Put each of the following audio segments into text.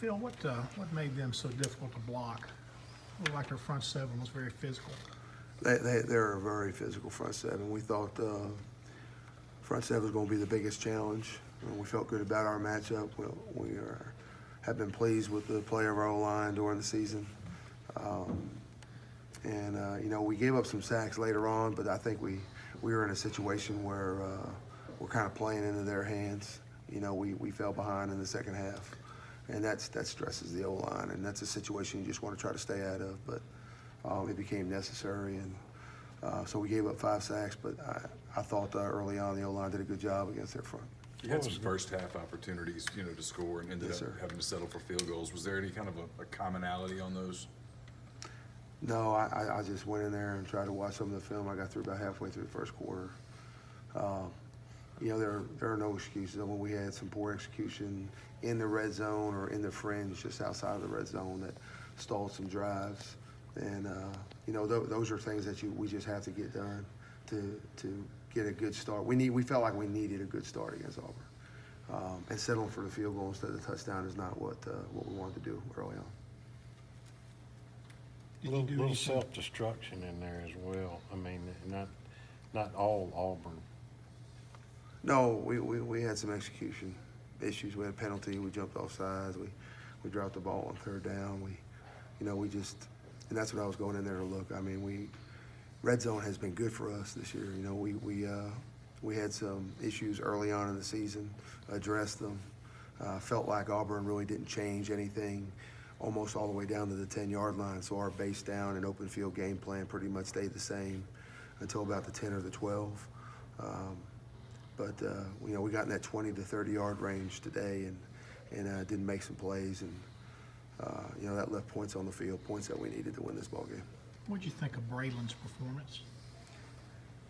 Phil, what made them so difficult to block? It looked like their front seven was very physical. They're a very physical front seven. We thought front seven was going to be the biggest challenge. We felt good about our matchup. Have been pleased with the play of our O-line during the season. We gave up some sacks later on, but I think we were in a situation where we're kind of playing into their hands. We fell behind in the second half, and that stresses the O-line, and that's a situation you just want to try to stay out of. But it became necessary, and so we gave up 5 sacks. But I thought early on the O-line did a good job against their front. You had some first half opportunities, to score and ended Yes, up sir. having to settle for field goals. Was there any kind of a commonality on those? No, I just went in there and tried to watch some of the film. I got through about halfway through the first quarter. There are no excuses. When we had some poor execution in the red zone or in the fringe just outside of the red zone that stalled some drives. And, those are things that we just have to get done to get a good start. We felt like we needed a good start against Auburn. And settling for the field goal instead of the touchdown is not what we wanted to do early on. Little self-destruction in there as well. I mean, not all Auburn. No, we had some execution issues. We had a penalty. We jumped off sides. We dropped the ball on third down. And that's what I was going in there to look. I mean, red zone has been good for us this year. We had some issues early on in the season, addressed them. Felt like Auburn really didn't change anything almost all the way down to the 10-yard line. So our base down and open field game plan pretty much stayed the same until about the 10 or the 12. We got in that 20 to 30-yard range today and didn't make some plays. And, that left points on the field, points that we needed to win this ball game. What did you think of Braylon's performance?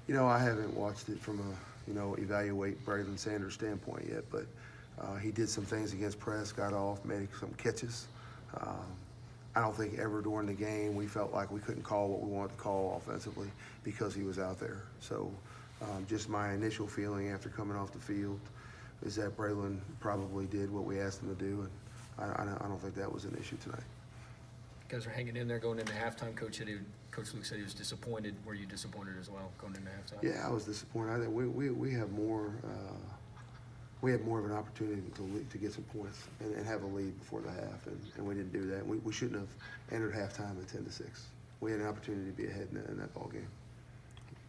I haven't watched it from evaluate Braylon Sanders' standpoint yet, but he did some things against press, got off, made some catches. I don't think ever during the game we felt like we couldn't call what we wanted to call offensively because he was out there. So just my initial feeling after coming off the field is that Braylon probably did what we asked him to do, and I don't think that was an issue tonight. You guys are hanging in there going into halftime. Coach Luke said he was disappointed. Were you disappointed as well going into halftime? Yeah, I was disappointed. I think we have more. We had more of an opportunity to get some points and have a lead before the half, and we didn't do that. We shouldn't have entered halftime at 10-6. We had an opportunity to be ahead in that ball game.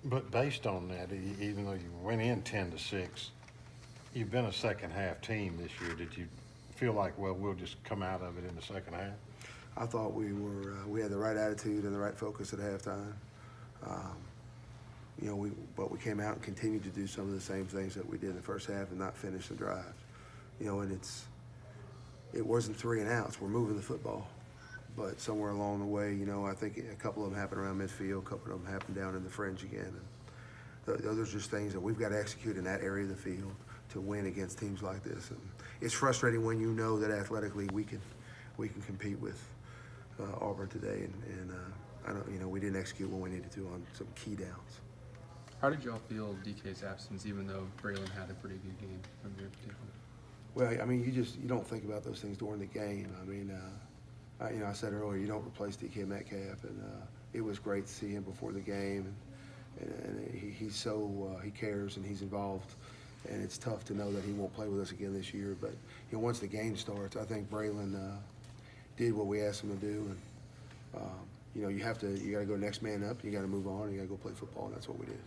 But based on that, even though you went in 10-6, you've been a second half team this year. Did you feel like, well, we'll just come out of it in the second half? I thought we had the right attitude and the right focus at halftime. But we came out and continued to do some of the same things that we did in the first half and not finish the drive. And it wasn't 3 and outs. We're moving the football. But somewhere along the way, I think a couple of them happened around midfield, a couple of them happened down in the fringe again. And those are just things that we've got to execute in that area of the field to win against teams like this. And it's frustrating when you know that athletically we can compete with Auburn today, and I don't, we didn't execute when we needed to on some key downs. How did y'all feel DK's absence, even though Braylon had a pretty good game from your standpoint? Well, I mean, you don't think about those things during the game. I mean, I said earlier, you don't replace DK Metcalf, and it was great to see him before the game, and he cares and he's involved, and it's tough to know that he won't play with us again this year. But once the game starts, I think Braylon did what we asked him to do, and you got to go next man up, you got to move on, you got to go play football, and that's what we did.